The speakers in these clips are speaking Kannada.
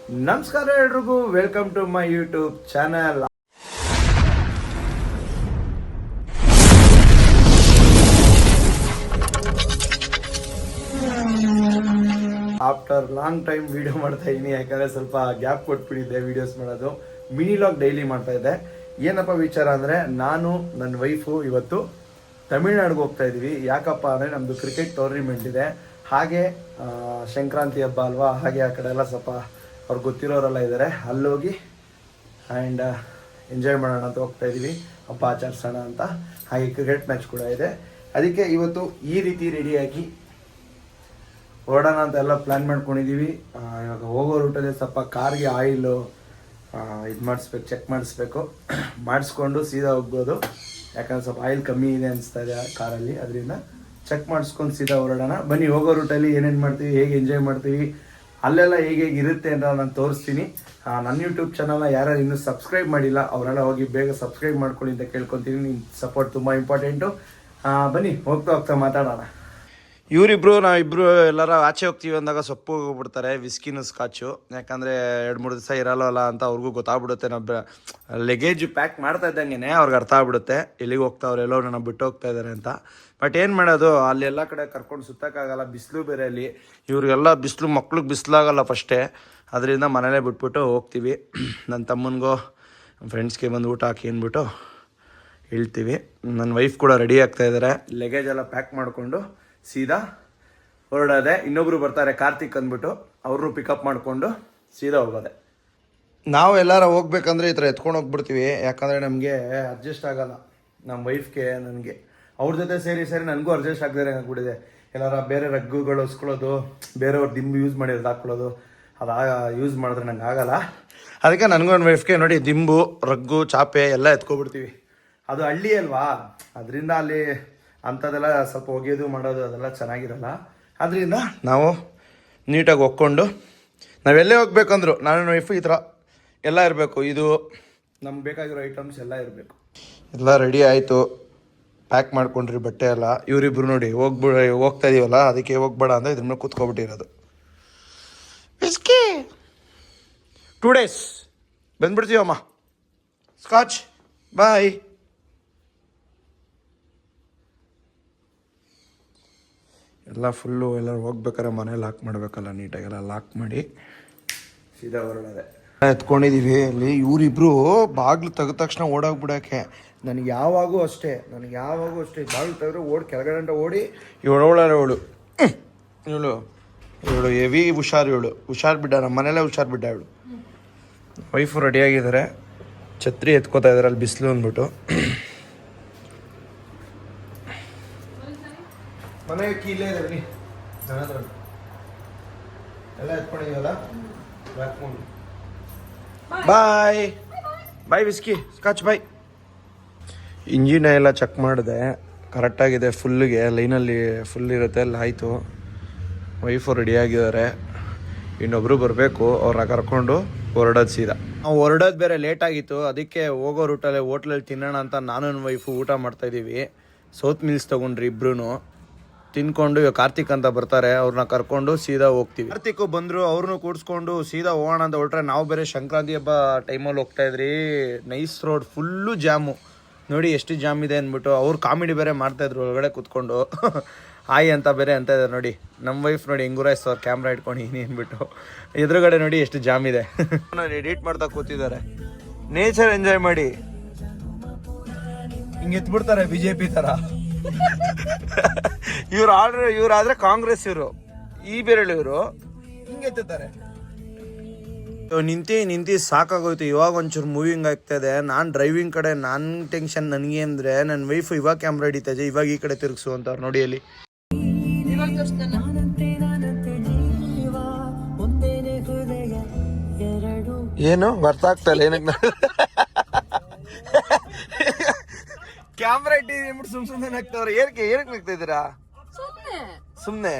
ನಮಸ್ಕಾರ ಎಲ್ರಿಗೂ, welcome to my YouTube channel. After long time video ಮಾಡ್ತಾ ಇದ್ದೀನಿ, ಯಾಕಂದ್ರೆ ಸ್ವಲ್ಪ ಗ್ಯಾಪ್ ಕೊಟ್ಬಿಟ್ಟಿದ್ದೆ ವಿಡಿಯೋಸ್ ಮಾಡೋದು. ಮಿನಿ ಲಾಗ್ ಡೈಲಿ ಮಾಡ್ತಾ ಇದ್ದೆ. ಏನಪ್ಪ ವಿಚಾರ ಅಂದರೆ, ನಾನು ನನ್ನ ವೈಫು ಇವತ್ತು ತಮಿಳ್ನಾಡಿಗೆ ಹೋಗ್ತಾ ಇದ್ದೀವಿ. ಯಾಕಪ್ಪ ಅಂದರೆ ನಮ್ಮದು ಕ್ರಿಕೆಟ್ ಟೂರ್ನಿಮೆಂಟ್ ಇದೆ, ಹಾಗೆ ಸಂಕ್ರಾಂತಿ ಹಬ್ಬ ಅಲ್ವಾ, ಹಾಗೆ ಆ ಕಡೆ ಎಲ್ಲ ಸ್ವಲ್ಪ ಅವ್ರಿಗೆ ಗೊತ್ತಿರೋರೆಲ್ಲ ಇದ್ದಾರೆ. ಅಲ್ಲೋಗಿ ಆ್ಯಂಡ್ ಎಂಜಾಯ್ ಮಾಡೋಣ ಅಂತ ಹೋಗ್ತಾ ಇದ್ದೀವಿ, ಹಬ್ಬ ಆಚರಿಸೋಣ ಅಂತ. ಹಾಗೆ ಕ್ರಿಕೆಟ್ ಮ್ಯಾಚ್ ಕೂಡ ಇದೆ. ಅದಕ್ಕೆ ಇವತ್ತು ಈ ರೀತಿ ರೆಡಿಯಾಗಿ ಹೊರಡೋಣ ಅಂತ ಎಲ್ಲ ಪ್ಲ್ಯಾನ್ ಮಾಡ್ಕೊಂಡಿದ್ದೀವಿ. ಇವಾಗ ಹೋಗೋ ರೂಟಲ್ಲಿ ಸ್ವಲ್ಪ ಕಾರ್ಗೆ ಆಯಿಲು ಇದು ಮಾಡಿಸ್ಬೇಕು, ಚೆಕ್ ಮಾಡಿಸ್ಬೇಕು. ಮಾಡಿಸ್ಕೊಂಡು ಸೀದಾ ಹೋಗ್ಬೋದು, ಯಾಕಂದ್ರೆ ಸ್ವಲ್ಪ ಆಯಿಲ್ ಕಮ್ಮಿ ಇದೆ ಅನಿಸ್ತಾ ಇದೆ ಕಾರಲ್ಲಿ. ಅದರಿಂದ ಚೆಕ್ ಮಾಡಿಸ್ಕೊಂಡು ಸೀದಾ ಹೊರಡೋಣ. ಬನ್ನಿ, ಹೋಗೋ ರೂಟಲ್ಲಿ ಏನೇನು ಮಾಡ್ತೀವಿ, ಹೇಗೆ ಎಂಜಾಯ್ ಮಾಡ್ತೀವಿ, ಅಲ್ಲೆಲ್ಲ ಹೇಗೆ ಇರುತ್ತೆ ಅಂತ ನಾನು ತೋರಿಸ್ತೀನಿ. ನನ್ನ ಯೂಟ್ಯೂಬ್ ಚಾನಲ್ನ ಯಾರು ಇನ್ನೂ ಸಬ್ಸ್ಕ್ರೈಬ್ ಮಾಡಿಲ್ಲ ಅವರೆಲ್ಲ ಹೋಗಿ ಬೇಗ ಸಬ್ಸ್ಕ್ರೈಬ್ ಮಾಡ್ಕೊಳ್ಳಿ ಅಂತ ಕೇಳ್ಕೊತೀನಿ. ನಿಮ್ಮ ಸಪೋರ್ಟ್ ತುಂಬ ಇಂಪಾರ್ಟೆಂಟು. ಬನ್ನಿ, ಹೋಗ್ತಾ ಹೋಗ್ತಾ ಮಾತಾಡೋಣ. ಇವರಿಬ್ರು ನಾವಿಬ್ರು ಎಲ್ಲರ ಆಚೆ ಹೋಗ್ತೀವಿ ಅಂದಾಗ ಸೊಪ್ಪು ಹೋಗ್ಬಿಡ್ತಾರೆ, ವಿಸ್ಕಿನೂ ಸ್ಕಾಚು. ಯಾಕಂದರೆ 2-3 ದಿವಸ ಇರಲ್ಲ ಅಂತ ಅವ್ರಿಗೂ ಗೊತ್ತಾಗ್ಬಿಡುತ್ತೆ. ನಾವು ಲಗೇಜ್ ಪ್ಯಾಕ್ ಮಾಡ್ತಾ ಇದ್ದಂಗೆ ಅವ್ರಿಗೆ ಅರ್ಥ ಆಗ್ಬಿಡುತ್ತೆ ಎಲ್ಲಿಗೆ ಹೋಗ್ತಾವ್ರೆ, ಎಲ್ಲೋ ನನ್ನ ಬಿಟ್ಟು ಹೋಗ್ತಾ ಇದ್ದಾರೆ ಅಂತ. ಬಟ್ ಏನು ಮಾಡೋದು, ಅಲ್ಲಿ ಎಲ್ಲ ಕಡೆ ಕರ್ಕೊಂಡು ಸುತ್ತಕ್ಕಾಗಲ್ಲ, ಬಿಸಿಲು ಬೇರೆ ಅಲ್ಲಿ. ಇವ್ರಿಗೆಲ್ಲ ಬಿಸಿಲು, ಮಕ್ಳಿಗೆ ಬಿಸಿಲಾಗಲ್ಲ ಫಸ್ಟೇ. ಅದರಿಂದ ಮನೇಲೇ ಬಿಟ್ಬಿಟ್ಟು ಹೋಗ್ತೀವಿ. ನನ್ನ ತಮ್ಮನಿಗೋ ಫ್ರೆಂಡ್ಸ್ಗೆ ಬಂದು ಊಟ ಹಾಕಿ ಅಂದ್ಬಿಟ್ಟು ಹೇಳ್ತೀವಿ. ನನ್ನ ವೈಫ್ ಕೂಡ ರೆಡಿ ಆಗ್ತಾ ಇದ್ದಾರೆ. ಲಗೇಜ್ ಎಲ್ಲ ಪ್ಯಾಕ್ ಮಾಡಿಕೊಂಡು ಸೀದಾ ಹೊರಡೋದೆ. ಇನ್ನೊಬ್ರು ಬರ್ತಾರೆ ಕಾರ್ತಿಕ್ ಅಂದ್ಬಿಟ್ಟು, ಅವ್ರನ್ನೂ ಪಿಕಪ್ ಮಾಡಿಕೊಂಡು ಸೀದಾ ಹೋಗೋದೆ. ನಾವು ಎಲ್ಲಾರ ಹೋಗ್ಬೇಕಂದ್ರೆ ಈ ಥರ ಎತ್ಕೊಂಡು ಹೋಗ್ಬಿಡ್ತೀವಿ, ಯಾಕಂದರೆ ನಮಗೆ ಅಡ್ಜಸ್ಟ್ ಆಗೋಲ್ಲ. ನಮ್ಮ ವೈಫ್ಗೆ ನನಗೆ ಅವ್ರ ಜೊತೆ ಸೇರಿ ನನಗೂ ಅಡ್ಜಸ್ಟ್ ಆಗದೇ ಆಗ್ಬಿಟ್ಟಿದೆ. ಎಲ್ಲಾರ ಬೇರೆ ರಗ್ಗುಗಳು ಹೊಸ್ಕೊಳ್ಳೋದು, ಬೇರೆಯವ್ರ ದಿಂಬು ಯೂಸ್ ಮಾಡಿರೋದು ಹಾಕ್ಕೊಳ್ಳೋದು, ಅದು ಯೂಸ್ ಮಾಡಿದ್ರೆ ನಂಗೆ ಆಗಲ್ಲ. ಅದಕ್ಕೆ ನನಗೂ ನನ್ನ ವೈಫ್ಗೆ ನೋಡಿ ದಿಂಬು, ರಗ್ಗು, ಚಾಪೆ ಎಲ್ಲ ಎತ್ಕೊಬಿಡ್ತೀವಿ. ಅದು ಹಳ್ಳಿ ಅಲ್ವಾ, ಅದರಿಂದ ಅಲ್ಲಿ ಅಂಥದ್ದೆಲ್ಲ ಸ್ವಲ್ಪ ಒಗೆಯೋದು ಮಾಡೋದು ಅದೆಲ್ಲ ಚೆನ್ನಾಗಿರಲ್ಲ. ಅದರಿಂದ ನಾವು ನೀಟಾಗಿ ಒಕ್ಕೊಂಡು ನಾವೆಲ್ಲೇ ಹೋಗ್ಬೇಕಂದ್ರು ನಾನು ವೈಫು ಈ ಥರ ಎಲ್ಲ ಇರಬೇಕು. ಇದು ನಮ್ಗೆ ಬೇಕಾಗಿರೋ ಐಟಮ್ಸ್ ಎಲ್ಲ ಇರಬೇಕು. ಎಲ್ಲ ರೆಡಿ ಆಯಿತು, ಪ್ಯಾಕ್ ಮಾಡ್ಕೊಂಡ್ರಿ ಬಟ್ಟೆ ಎಲ್ಲ. ಇವರಿಬ್ರು ನೋಡಿ ಹೋಗ್ತಾ ಇದೀವಲ್ಲ, ಅದಕ್ಕೆ ಹೋಗ್ಬೇಡ ಅಂತ ಇದ್ರ ಮೇಲೆ ಕೂತ್ಕೊಬಿಟ್ಟಿರೋದು. 2 days ಬಂದ್ಬಿಡ್ತೀವಮ್ಮ. ಸ್ಕಾಚ್ ಬಾಯ್. ಎಲ್ಲ ಫುಲ್ಲು ಎಲ್ಲರೂ ಹೋಗ್ಬೇಕಾದ್ರೆ ಮನೇಲಿ ಲಾಕ್ ಮಾಡಬೇಕಲ್ಲ, ನೀಟಾಗೆಲ್ಲ ಲಾಕ್ ಮಾಡಿ ಸೀದಾ ಹೊರಡೋದೆ. ಎತ್ಕೊಂಡಿದ್ದೀವಿ. ಅಲ್ಲಿ ಇವರಿಬ್ರು ಬಾಗಿಲು ತೆಗೆದ ತಕ್ಷಣ ಓಡೋಗ್ಬಿಡೋಕ್ಕೆ. ನನಗೆ ಯಾವಾಗೂ ಅಷ್ಟೇ ಬಾಗಿಲು ತೆಗೆದ್ರೆ ಕೆಳಗಡೆ ಓಡಿ ಇವಳು ಹೆವಿ ಹುಷಾರು ಬಿಡ್ಡ. ನಮ್ಮ ಮನೇಲೇ ಹುಷಾರು ಬಿಡ್ಡ ಇವಳು. ವೈಫು ರೆಡಿಯಾಗಿದ್ದಾರೆ, ಛತ್ರಿ ಎತ್ಕೋತಾ ಇದ್ದಾರೆ ಅಲ್ಲಿ ಬಿಸಿಲು ಅಂದ್ಬಿಟ್ಟು. ಮನೆಗೆ ಕೀಲೇ ಇದೆ, ಬನ್ನಿ ನನ್ನ ಹತ್ರ ಎಲ್ಲ ಎತ್ಕೊಂಡಿದ್ದೀವಲ್ಲ. ಬಾಯ್ ಬಾಯ್ ವಿಸ್ಕಿ ಸ್ಕಾಚ್ ಬಾಯ್. ಇಂಜಿನ್ ಎಲ್ಲ ಚೆಕ್ ಮಾಡಿದೆ, ಕರೆಕ್ಟಾಗಿದೆ. ಫುಲ್ಲಿಗೆ ಲೈನಲ್ಲಿ ಫುಲ್ ಇರುತ್ತೆ, ಅಲ್ಲಿ ಆಯಿತು. ವೈಫು ರೆಡಿಯಾಗಿದ್ದಾರೆ, ಇನ್ನೊಬ್ಬರು ಬರಬೇಕು, ಅವ್ರನ್ನ ಕರ್ಕೊಂಡು ಹೊರಡೋದು ಸೀದಾ. ನಾವು ಹೊರಡೋದು ಬೇರೆ ಲೇಟ್ ಆಗಿತ್ತು, ಅದಕ್ಕೆ ಹೋಗೋ ರೂಟಲ್ಲೇ ಹೋಟ್ಲಲ್ಲಿ ತಿನ್ನೋಣ ಅಂತ ನಾನು ನನ್ನ ವೈಫು ಊಟ ಮಾಡ್ತಾಯಿದ್ದೀವಿ. ಸೌತ್ ಮಿಲ್ಸ್ ತೊಗೊಂಡ್ರಿ ಇಬ್ರು. ತಿನ್ಕೊಂಡು ಇವಾಗ ಕಾರ್ತಿಕ್ ಅಂತ ಬರ್ತಾರೆ, ಅವ್ರನ್ನ ಕರ್ಕೊಂಡು ಸೀದಾ ಹೋಗ್ತೀವಿ. ಕಾರ್ತಿಕ್ ಬಂದರು, ಅವ್ರನ್ನೂ ಕೂಡಿಸ್ಕೊಂಡು ಸೀದಾ ಹೋಗೋಣ ಅಂತ ಹೊರಟ್ರೆ ನಾವು ಬೇರೆ ಸಂಕ್ರಾಂತಿ ಹಬ್ಬ ಟೈಮಲ್ಲಿ ಹೋಗ್ತಾ ಇದ್ರಿ. ನೈಸ್ ರೋಡ್ ಫುಲ್ಲು ಜಾಮು, ನೋಡಿ ಎಷ್ಟು ಜಾಮ್ ಇದೆ ಅಂದ್ಬಿಟ್ಟು. ಅವ್ರು ಕಾಮಿಡಿ ಬೇರೆ ಮಾಡ್ತಾಯಿದ್ರು ಒಳಗಡೆ ಕೂತ್ಕೊಂಡು. ಹಾಯ್ ಅಂತ ಬೇರೆ ಅಂತ ಇದ್ದಾರೆ ನೋಡಿ. ನಮ್ಮ ವೈಫ್ ನೋಡಿ ಹೆಂಗುರಾಯ್ಸವ್ರು ಕ್ಯಾಮ್ರಾ ಇಟ್ಕೊಂಡು ಅಂದ್ಬಿಟ್ಟು. ಎದುರುಗಡೆ ನೋಡಿ ಎಷ್ಟು ಜಾಮ್ ಇದೆ. ಎಡಿಟ್ ಮಾಡ್ತಾ ಕೂತಿದ್ದಾರೆ. ನೇಚರ್ ಎಂಜಾಯ್ ಮಾಡಿ. ಹಿಂಗೆ ಎತ್ಬಿಡ್ತಾರೆ BJP ಥರ. ಇವ್ರಾದ್ರೆ ಕಾಂಗ್ರೆಸ್, ಈ ಬೇರೆ ಇವರು ಹಿಂಗೆ ಎತ್ತುತ್ತಾರೆ. ನಿಂತಿ ಸಾಕಾಗೋಯ್ತು. ಇವಾಗ ಒಂಚೂರು ಮೂವಿಂಗ್ ಆಗ್ತಾಯಿದೆ. ನಾನು ಡ್ರೈವಿಂಗ್ ಕಡೆ ನನ್ನ ಟೆನ್ಷನ್ ನನಗೆ ಅಂದರೆ, ನನ್ನ ವೈಫು ಇವಾಗ ಕ್ಯಾಮ್ರಾ ಹಿಡಿತಾ ಇದೆ, ಇವಾಗ ಈ ಕಡೆ ತಿರುಗಿಸು ಅಂತವ್ರು ನೋಡಿ. ಅಲ್ಲಿ ಏನು ಬರ್ತಾ ಆಗ್ತಾಯಿಲ್ಲ, ಏನಕ್ಕೆ ಕ್ಯಾಮ್ರಾ ಇಟ್ಟಿಬಿಟ್ಟು ಸುಮ್ಮನೆ ನಗ್ತವ್ರೆ. ಏನಕ್ಕೆ ನಗ್ತಾ ಇದ್ದೀರಾ? ಸುಮ್ಮನೆ.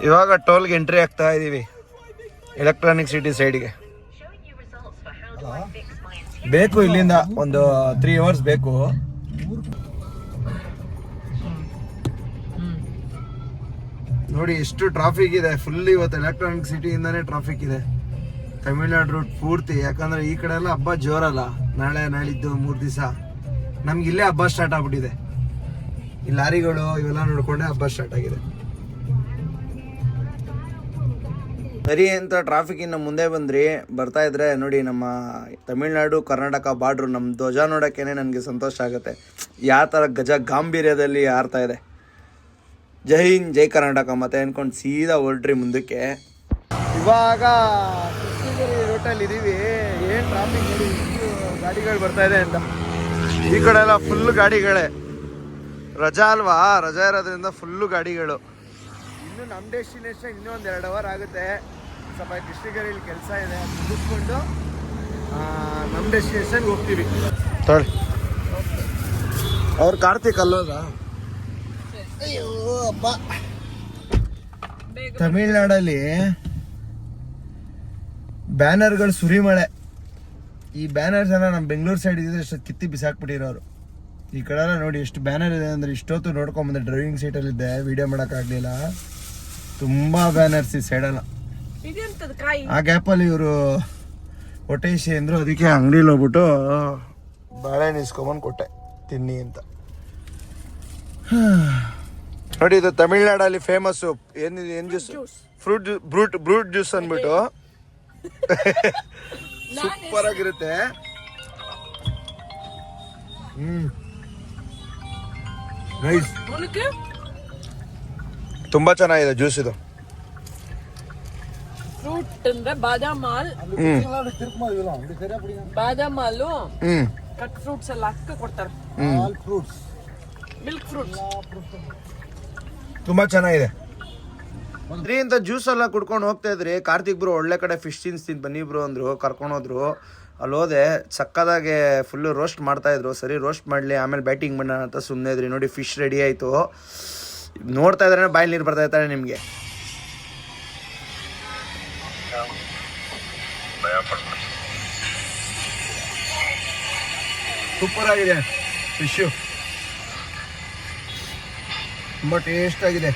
ಇವಾಗ ಟೋಲ್ಗೆ ಎಂಟ್ರಿ ಆಗ್ತಾ ಇದೀವಿ, ಎಲೆಕ್ಟ್ರಾನಿಕ್ ಸಿಟಿ ಸೈಡ್ಗೆ. ಬೇಕು ಇಲ್ಲಿಂದ ಒಂದು 3 hours ಬೇಕು. ನೋಡಿ ಎಷ್ಟು ಟ್ರಾಫಿಕ್ ಇದೆ, ಫುಲ್ ಇವತ್ತು ಎಲೆಕ್ಟ್ರಾನಿಕ್ ಸಿಟಿಯಿಂದಾನೇ ಟ್ರಾಫಿಕ್ ಇದೆ ತಮಿಳ್ನಾಡು ರೂಟ್ ಪೂರ್ತಿ. ಯಾಕಂದ್ರೆ ಈ ಕಡೆ ಎಲ್ಲ ಹಬ್ಬ ಜೋರಲ್ಲ, ನಾಳೆ ನಾಳಿದ್ದು 3 ದಿವಸ. ನಮ್ಗೆ ಇಲ್ಲೇ ಹಬ್ಬ ಸ್ಟಾರ್ಟ್ ಆಗ್ಬಿಟ್ಟಿದೆ. ಈ ಲಾರಿಗಳು ಇವೆಲ್ಲ ನೋಡ್ಕೊಂಡೆ ಹಬ್ಬ ಸ್ಟಾರ್ಟ್ ಆಗಿದೆ. ಸರಿ ಅಂತ ಟ್ರಾಫಿಕ್ ಇನ್ನು ಮುಂದೆ ಬಂದ್ರಿ. ಬರ್ತಾ ಇದ್ರೆ ನೋಡಿ ನಮ್ಮ ತಮಿಳ್ನಾಡು ಕರ್ನಾಟಕ ಬಾರ್ಡ್ರು, ನಮ್ಮ ಧ್ವಜ ನೋಡೋಕ್ಕೇನೆ ನನಗೆ ಸಂತೋಷ ಆಗುತ್ತೆ. ಯಾವ ಥರ ಗಜ ಗಾಂಭೀರ್ಯದಲ್ಲಿ ಹಾರ್ತಾ ಇದೆ. ಜೈ ಹಿಂದ್ ಜೈ ಕರ್ನಾಟಕ ಮತ್ತೆ ಅನ್ಕೊಂಡು ಸೀದಾ ಹೊರಟ್ರಿ ಮುಂದಕ್ಕೆ. ಇವಾಗ ಕೃಷ್ಣಗಿರಿ ರೋಟಲ್ಲಿ ಇದ್ದೀವಿ. ಏನು ಟ್ರಾಫಿಕ್ ನೋಡಿ, ಗಾಡಿಗಳು ಬರ್ತಾ ಇದೆ ಅಂತ. ಈ ಕಡೆ ಎಲ್ಲ ಫುಲ್ಲು ಗಾಡಿಗಳೇ, ರಜಾ ಅಲ್ವಾ, ರಜಾ ಇರೋದ್ರಿಂದ ಫುಲ್ಲು ಗಾಡಿಗಳು. ಇನ್ನು ನಮ್ಮ ಡೆಸ್ಟಿನೇಷನ್ ಇನ್ನೂ ಒಂದು 2 ಅವರ್ ಆಗುತ್ತೆ. ಸ್ವಲ್ಪ ಕೃಷ್ಣಗಿರಿಯಲ್ಲಿ ಕೆಲಸ ಇದೆ, ಮುಗಿಸ್ಕೊಂಡು ನಮ್ಮ ಡೆಸ್ಟಿನೇಷನ್ಗೆ ಹೋಗ್ತೀವಿ. ತೊಳಿ ಅವ್ರು ಕಾರ್ತಿಕ್ ಅಲ್ಲೋದ. ಅಯ್ಯೋ ಅಪ್ಪ, ತಮಿಳ್ನಾಡಲ್ಲಿ ಬ್ಯಾನರ್ಗಳು ಸುರಿಮಳೆ. ಈ ಬ್ಯಾನರ್ಸ್ ಎಲ್ಲ ನಮ್ಮ ಬೆಂಗಳೂರು ಸೈಡ್ ಇದ್ರೆ ಎಷ್ಟು ಕಿತ್ತಿ ಬಿಸಾಕ್ಬಿಟ್ಟಿರೋರು. ಈ ಕಡೆ ಎಲ್ಲ ನೋಡಿ ಎಷ್ಟು ಬ್ಯಾನರ್ ಇದೆ ಅಂದರೆ, ಇಷ್ಟೊತ್ತು ನೋಡ್ಕೊಂಬಂದೆ ಡ್ರೈವಿಂಗ್ ಸೀಟಲ್ಲಿದ್ದೆ, ವಿಡಿಯೋ ಮಾಡೋಕ್ಕಾಗಲಿಲ್ಲ. ತುಂಬ ಬ್ಯಾನರ್ಸ್ ಈ ಸೈಡೆಲ್ಲ. ಆ ಗ್ಯಾಪಲ್ಲಿ ಇವರು ಹೊಟ್ಟೆಸಿ ಅಂದರು, ಅದಕ್ಕೆ ಅಂಗಡಿಲಿ ಹೋಗ್ಬಿಟ್ಟು ಬಾಳೆಹಣ್ಣು ಇಸ್ಕೊಂಬಂದು ಕೊಟ್ಟೆ ತಿನ್ನಿ ಅಂತ. ನೋಡಿ ಇದು ತಮಿಳ್ನಾಡಲ್ಲಿ ಫೇಮಸ್ಸು ಏನು ಜ್ಯೂಸ್, ಬ್ರೂಟ್ ಜ್ಯೂಸ್ ಅಂದ್ಬಿಟ್ಟು ಸೂಪರ್ ಆಗಿರುತ್ತೆ. ನೈಸ್, ತುಂಬಾ ಚೆನ್ನಾಗಿದೆ ಜ್ಯೂಸ್ ಇದು. ಫ್ರೂಟ್ ಅಂದ್ರೆ ಬಾದಾಮ್ ಹಾಲು, ಕಟ್ ಫ್ರೂಟ್ಸ್ ಎಲ್ಲ ಹಾಕಿ ಕೊಡ್ತಾರೆ. ಮಿಲ್ಕ್ ಫ್ರೂಟ್ಸ್ ತುಂಬಾ ಚೆನ್ನಾಗಿದೆ. ರೀ ಅಂತ ಜ್ಯೂಸ್ ಎಲ್ಲ ಕುಡ್ಕೊಂಡು ಹೋಗ್ತಾ ಇದ್ರಿ. ಕಾರ್ತಿಕ್ ಬ್ರೋ ಒಳ್ಳೆ ಕಡೆ ಫಿಶ್ ತಿನ್ಸ್ತೀನಿ ಬನ್ನಿ ಬ್ರೋ ಅಂದರು, ಕರ್ಕೊಂಡೋದ್ರು. ಅಲ್ಲಿ ಹೋದೆ, ಸಕ್ಕದಾಗೆ ಫುಲ್ಲು ರೋಸ್ಟ್ ಮಾಡ್ತಾಯಿದ್ರು. ಸರಿ ರೋಸ್ಟ್ ಮಾಡಲಿ ಆಮೇಲೆ ಬ್ಯಾಟಿಂಗ್ ಮಾಡೋಣ ಅಂತ ಸುಮ್ಮನೆ ಇದ್ರಿ. ನೋಡಿ ಫಿಶ್ ರೆಡಿ ಆಯಿತು. ನೋಡ್ತಾ ಇದ್ರೆ ಬಾಯಲ್ಲಿ ನೀರು ಬರ್ತಾ ಇರ್ತಾರೆ ನಿಮಗೆ. ಸೂಪರ್ ಆಗಿದೆ ಫಿಶು, ತುಂಬ ಟೇಸ್ಟ್ ಆಗಿದೆ.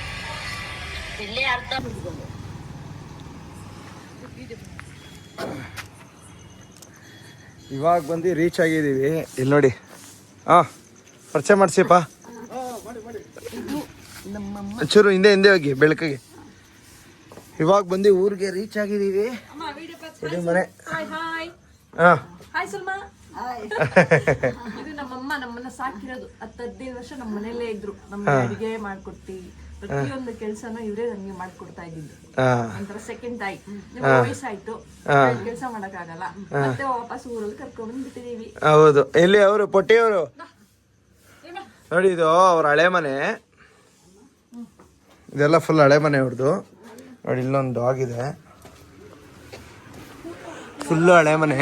ಇವಾಗ ಬಂದು ರೀಚ್ ಆಗಿದ್ದೀವಿ. ಇಲ್ಲಿ ನೋಡಿ, ಪರಿಚಯ ಮಾಡಿಸಿಪ್ಪ ಚೂರು ಹಿಂದೆ ಹೋಗಿ ಬೆಳಕಿಗೆ. ಇವಾಗ ಬಂದು ಊರಿಗೆ ರೀಚ್ ಆಗಿದ್ದೀವಿ. ಮನೆ ಇದು ನಮ್ಮಮ್ಮ ನಮ್ಮನ್ನ ಸಾಕಿರೋದು 10-15 ವರ್ಷ ನಮ್ಮ ಮನೆಯಲ್ಲೇ ಇದ್ರು. ನಮ್ಗೆ ಅಡಿಗೆ ಮಾಡ್ಕೊಡ್ತಿ, ಪ್ರತಿಯೊಂದು ಕೆಲ್ಸನೂ ಇವ್ರೇ ನಮ್ಗೆ ಮಾಡ್ಕೊಡ್ತಾ ಇದ್ದಿದ್ದು. ಒಂಥರ ಸೆಕೆಂಡ್ ತಾಯಿ. ವಯಸ್ಸಾಯ್ತು, ಕೆಲಸ ಮಾಡಕ್ ಆಗಲ್ಲ, ಮತ್ತೆ ವಾಪಸ್ ಊರಲ್ಲಿ ಕರ್ಕೊಂಡ್ ಬಿಟ್ಟಿದೀವಿ. ಹೌದು. ಎಲ್ಲಿ ಅವರು ಪೊಟ್ಟಿಯವರು ನೋಡಿ, ಇದು ಅವ್ರ ಹಳೆ ಮನೆ. ಇದೆಲ್ಲ ಫುಲ್ ಹಳೆ ಮನೆ ಅವ್ರದ್ದು. ನೋಡಿ ಇಲ್ಲೊಂದು ಡಾಗ್ ಇದೆ, ಫುಲ್ಲು ಹಳೆ ಮನೆ.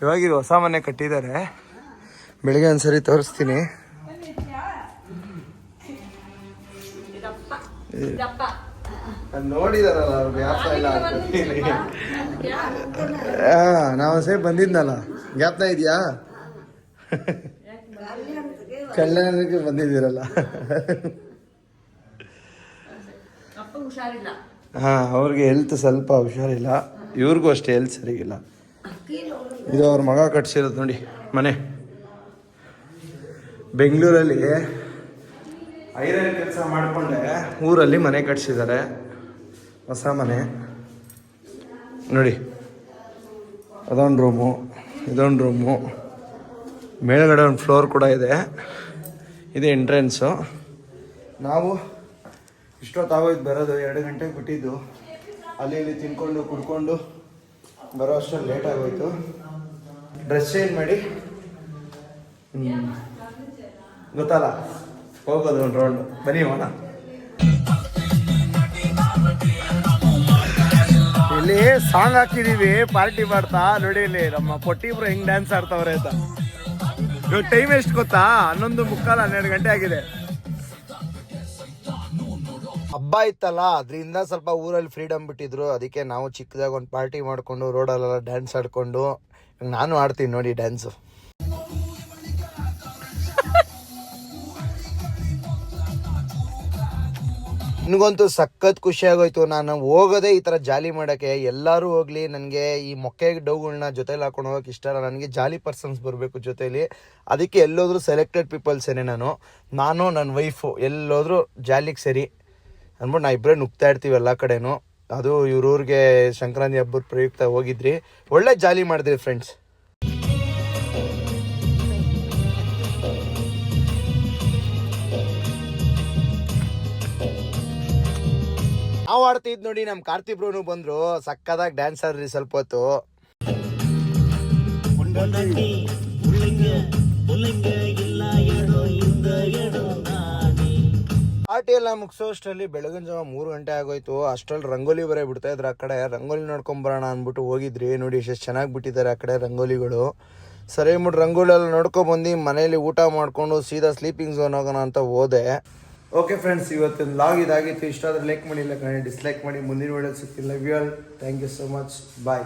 ಇವಾಗ ಇದು ಹೊಸ ಮನೆ ಕಟ್ಟಿದ್ದಾರೆ. ಬೆಳಿಗ್ಗೆ ಒಂದ್ಸರಿ ತೋರಿಸ್ತೀನಿ. ನೋಡಿದಾರಲ್ಲ ಅವ್ರಿಗೆ ಯಾಪ್ತಾ ಇಲ್ಲ. ನಾವು ಸೇರಿ ಬಂದಿದ್ನಲ್ಲ, ಜ್ಞಾಪನ ಇದೆಯಾ? ಕಲ್ಯಾಣಕ್ಕೆ ಬಂದಿದ್ದೀರಲ್ಲ. ಅವ್ರಿಗೆ ಹೆಲ್ತ್ ಸ್ವಲ್ಪ ಹುಷಾರಿಲ್ಲ, ಇವ್ರಿಗೂ ಅಷ್ಟೇ ಹೆಲ್ತ್ ಸರಿಗಿಲ್ಲ. ಇದು ಅವ್ರ ಮಗ ಕಟ್ಸಿರೋದು ನೋಡಿ ಮನೆ. ಬೆಂಗಳೂರಲ್ಲಿ ಐರನ್ ಕೆಲಸ ಮಾಡಿಕೊಂಡೆ ಊರಲ್ಲಿ ಮನೆ ಕಟ್ಸಿದ್ದಾರೆ, ಹೊಸ ಮನೆ. ನೋಡಿ ಅದೊಂದು ರೂಮು, ಇದೊಂದು ರೂಮು, ಮೇಲ್ಗಡೆ ಒಂದು ಫ್ಲೋರ್ ಕೂಡ ಇದೆ. ಇದು ಎಂಟ್ರೆನ್ಸು. ನಾವು ಇಷ್ಟೊತ್ತಾಗೋಯ್ತು ಬರೋದು, 2 ಗಂಟೆಗೆ ಬಿಟ್ಟಿದ್ದು. ಅಲ್ಲಿ ಇಲ್ಲಿ ತಿನ್ಕೊಂಡು ಕುಡ್ಕೊಂಡು ಬರೋ ಅಷ್ಟರಲ್ಲಿ ಲೇಟ್ ಆಗೋಯ್ತು. ಡ್ರೆಸ್ ಚೇಂಜ್ ಮಾಡಿ ಗೊತ್ತಲ್ಲ ಹೋಗೋದು ಒಂದು ರೌಂಡ್. ಬನ್ನಿ ಹೋಣ. ಇಲ್ಲಿ ಸಾಂಗ್ ಹಾಕಿದೀವಿ ಪಾರ್ಟಿ ಮಾಡ್ತಾ. ನೋಡಿ ಇಲ್ಲಿ ನಮ್ಮ ಪೊಟ್ಟಿಬ್ರು ಹೆಂಗ್ ಡ್ಯಾನ್ಸ್ ಆಡ್ತಾವ್ರೆ ಅಂತ. ಇವಾಗ ಟೈಮ್ ಎಷ್ಟು ಗೊತ್ತಾ? 11:45, 12 ಗಂಟೆ ಆಗಿದೆ. ಹಬ್ಬ ಇತ್ತಲ್ಲ, ಅದರಿಂದ ಸ್ವಲ್ಪ ಊರಲ್ಲಿ ಫ್ರೀಡಮ್ ಬಿಟ್ಟಿದ್ರು. ಅದಕ್ಕೆ ನಾವು ಚಿಕ್ಕದಾಗ ಒಂದು ಪಾರ್ಟಿ ಮಾಡಿಕೊಂಡು ರೋಡಲ್ಲೆಲ್ಲ ಡ್ಯಾನ್ಸ್ ಆಡ್ಕೊಂಡು, ನಾನು ಆಡ್ತೀನಿ ನೋಡಿ ಡ್ಯಾನ್ಸು. ನನಗಂತೂ ಸಖತ್ ಖುಷಿ ಆಗೋಯ್ತು. ನಾನು ಹೋಗೋದೇ ಈ ಥರ ಜಾಲಿ ಮಾಡೋಕ್ಕೆ. ಎಲ್ಲರೂ ಹೋಗ್ಲಿ, ನನಗೆ ಈ ಮೊಕ್ಕೆ ಡೌಗಳನ್ನ ಜೊತೆಲಿ ಹಾಕೊಂಡು ಹೋಗೋಕೆ ಇಷ್ಟ ಇಲ್ಲ. ನನಗೆ ಜಾಲಿ ಪರ್ಸನ್ಸ್ ಬರಬೇಕು ಜೊತೆಲಿ. ಅದಕ್ಕೆ ಎಲ್ಲೋದ್ರೂ ಸೆಲೆಕ್ಟೆಡ್ ಪೀಪಲ್ಸೇನೆ. ನಾನು ನನ್ನ ವೈಫು ಎಲ್ಲೋದ್ರೂ ಜಾಲಿಗೆ ಸರಿ ಅಂದ್ಬಿಟ್ಟು ನಾ ಇಬ್ಬರೇ ನುಗ್ತಾ ಇರ್ತೀವಿ ಎಲ್ಲ ಕಡೆನೂ. ಅದು ಇವ್ರೂರಿಗೆ ಸಂಕ್ರಾಂತಿ ಹಬ್ಬದ ಪ್ರಯುಕ್ತ ಹೋಗಿದ್ರಿ, ಒಳ್ಳೆ ಜಾಲಿ ಮಾಡಿದ್ರಿ ಫ್ರೆಂಡ್ಸ್. ನಾವು ಆಡ್ತಿದ್ ನೋಡಿ, ನಮ್ಮ ಕಾರ್ತಿ ಬ್ರೋನು ಬಂದ್ರು, ಸಕ್ಕದಾಗಿ ಡ್ಯಾನ್ಸ್ ಆಡ್ರಿ ಸ್ವಲ್ಪ ಹೊತ್ತು. ಪಾರ್ಟಿ ಎಲ್ಲ ಮುಗಿಸೋ ಅಷ್ಟರಲ್ಲಿ ಬೆಳಗಿನ ಜಾವ 3 ಗಂಟೆ ಆಗೋಯ್ತು. ಅಷ್ಟರಲ್ಲಿ ರಂಗೋಲಿ ಬರೇ ಬಿಡ್ತಾ ಇದ್ರು. ಆ ಕಡೆ ರಂಗೋಲಿ ನೋಡ್ಕೊಂಬರೋಣ ಅಂದ್ಬಿಟ್ಟು ಹೋಗಿದ್ರಿ. ನೋಡಿ ಎಷ್ಟು ಚೆನ್ನಾಗಿ ಬಿಟ್ಟಿದ್ದಾರೆ ಆ ಕಡೆ ರಂಗೋಲಿಗಳು. ಸರಿ ಅಂದ್ಬಿಟ್ಟು ರಂಗೋಲಿ ಎಲ್ಲ ನೋಡ್ಕೊಂಬಂದು ಮನೇಲಿ ಊಟ ಮಾಡಿಕೊಂಡು ಸೀದಾ ಸ್ಲೀಪಿಂಗ್ ಝೋನ್ ಹೋಗೋಣ ಅಂತ ಹೋದೆ. ಓಕೆ ಫ್ರೆಂಡ್ಸ್, ಇವತ್ತಿನ ಲಾಗ್ ಇದಾಗಿತ್ತು. ಇಷ್ಟ ಆದರೆ ಲೈಕ್ ಮಾಡಿ, ಇಲ್ಲ ಡಿಸ್ಲೈಕ್ ಮಾಡಿ. ಮುಂದಿನ ವಿಡಿಯೋ ಸಿಗ್ತಿಲ್ಲ. Love you all, thank you so much, bye.